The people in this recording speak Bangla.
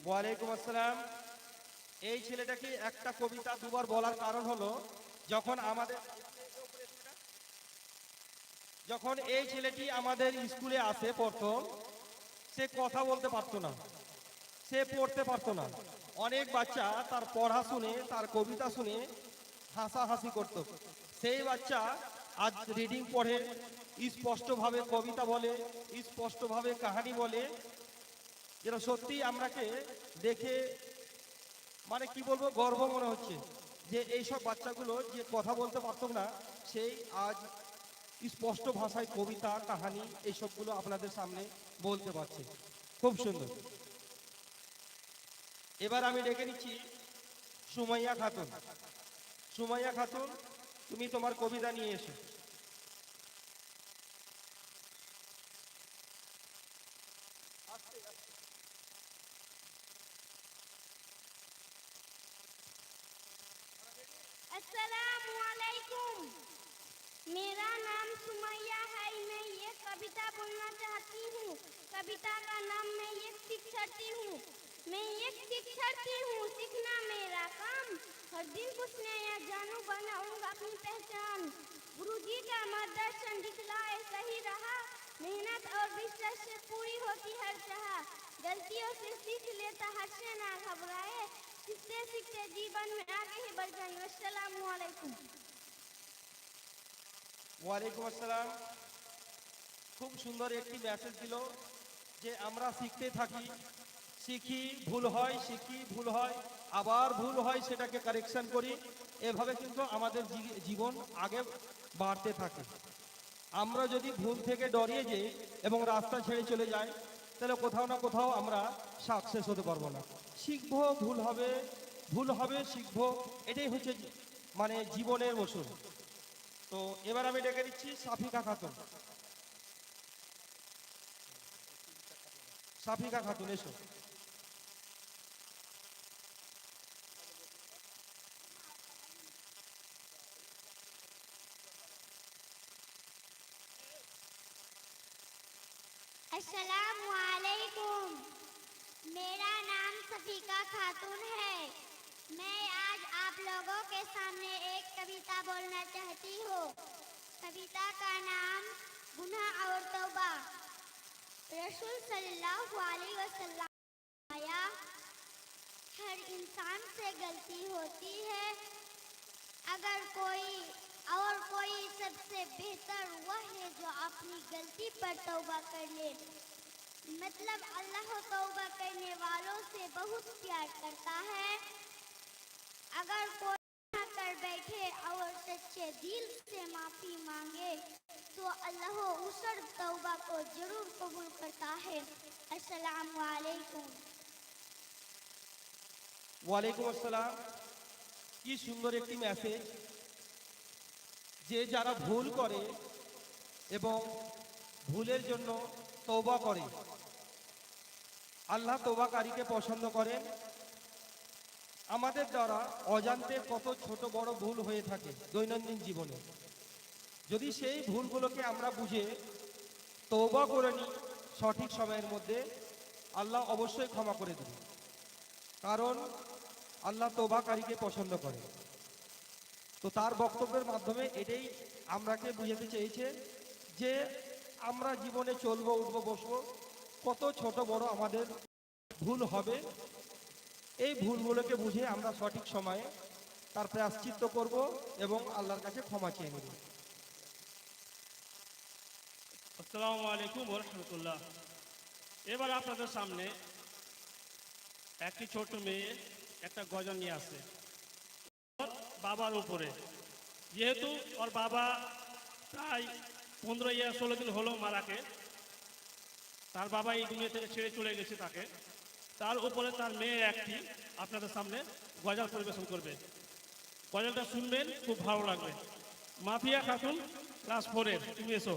ওয়ালাইকুম আসসালাম। এই ছেলেটাকে একটা কবিতা দুবার বলার কারণ হলো, যখন আমাদের যখন এই ছেলেটি আমাদের স্কুলে আসে প্রথম, সে কথা বলতে পারতো না, সে পড়তে পারতো না। অনেক বাচ্চা তার পড়া শুনে, তার কবিতা শুনে হাসাহাসি করত। সেই বাচ্চা আজ রিডিং পড়ে, স্পষ্টভাবে কবিতা বলে, স্পষ্টভাবে কাহানি বলে, যেটা সত্যি আমরাকে দেখে মানে কি বলবো, গর্ব মনে হচ্ছে যে এইসব বাচ্চাগুলো যে কথা বলতে পারতো না, সেই আজ স্পষ্ট ভাষায় কবিতা কাহানি এইসবগুলো আপনাদের সামনে বলতে পারছে। খুব সুন্দর। এবার আমি ডেকে নিচ্ছি সুমাইয়া খাতুন। সুমাইয়া খাতুন, তুমি তোমার কবিতা নিয়ে এসো। अस्सलामुअलैकुम। मेरा नाम सुमैया है। मैं ये कविता बोलना चाहती हूँ। कविता का नाम मैं एक शिक्षार्थी हूँ। मैं एक शिक्षार्थी हूँ, सीखना मेरा काम। हर दिन कुछ नया जानू, बनाऊंगा अपनी पहचान। गुरुजी का मार्गदर्शन दिखलाए सही रहा। मेहनत और विश्वास से पूरी होती हर चाह। गलतियों से सीख लेता, हर से ना घबराए। सीखते सीखते जीवन में आगे ही बढ़ जाएंगे। अस्सलामुअलैकुम। ওয়ালাইকুম আসসালাম। খুব সুন্দর একটি মেসেজ দিল যে আমরা শিখতে থাকি, শিখি, ভুল হয়, শিখি, ভুল হয়, আবার ভুল হয়, সেটাকে কারেকশন করি। এভাবে কিন্তু আমাদের জীবন আগে বাড়তে থাকে। আমরা যদি ভুল থেকে ডরিয়ে যাই এবং রাস্তা ছেড়ে চলে যাই, তাহলে কোথাও না কোথাও আমরা সাকসেস হতে পারবো না। শিখবো, ভুল হবে, ভুল হবে, শিখবো, এটাই হচ্ছে মানে জীবনের মসুর। তো এবার আমি ডেকে দিচ্ছি সাফিকা খাতুন। সাফিকা খাতুন, এসো। अस्सलामुअलैकुम। मेरा नाम सफीका खातून है। मैं आज आप लोगों के सामने एक कविता बोलना चाहती हूँ। कविता का नाम गुनाह और तौबा। रसूल सल्लल्लाहु अलैहि वसल्लम आया, हर इंसान से गलती होती है। अगर कोई सबसे बेहतर वह है जो अपनी गलती पर तौबा कर ले। मतलब अल्लाह तौबा करने वालों से बहुत प्यार करता है। अगर कोई गुनाह कर बैठे और सच्चे दिल से माफी मांगे तो अल्लाह उस तौबा को जरूर कबूल करता है। अस्सलामु अलैकुम। ওয়ালাইকুম আসসালাম। কি সুন্দর একটি মেসেজ, যে যারা ভুল করে এবং ভুলের জন্য তওবা করে, আল্লাহ তওবাকারীকে পছন্দ করেন। আমাদের দ্বারা অজান্তে কত ছোট বড় ভুল হয়ে থাকে দৈনন্দিন জীবনে। যদি সেই ভুলগুলোকে আমরা বুঝে তওবা করে নিই সঠিক সময়ের মধ্যে, আল্লাহ অবশ্যই ক্ষমা করে দেবে। কারণ আল্লাহ তওবাকারীকে পছন্দ করে। তো তার বক্তব্যের মাধ্যমে এটাই আমরাকে বুঝাতে চেয়েছে যে আমরা জীবনে চলবো, উঠবো, বসবো, কত ছোট বড় আমাদের ভুল হবে। এই ভুলগুলোকে বুঝে আমরা সঠিক সময়ে তার প্রায়শ্চিত্ত করব এবং আল্লাহর কাছে ক্ষমা চেয়ে নেব। আসসালামু আলাইকুম ওয়া রাহমাতুল্লাহ। এবার আপনাদের সামনে একটি ছোট মেয়ে একটা গজল নিয়ে আসে ওর বাবার উপরে। যেহেতু ওর বাবা প্রায় 15-16 দিন হলো মারাকে, তার বাবা এই দুনিয়া থেকে ছেড়ে চলে গেছে তাকে, তার উপরে তার মেয়ে একটি আপনাদের সামনে গজল পরিবেশন করবে। গজলটা শুনবেন, খুব ভালো লাগবে। মাফিয়া খাতুন, ক্লাস 4-এর, তুমি এসো।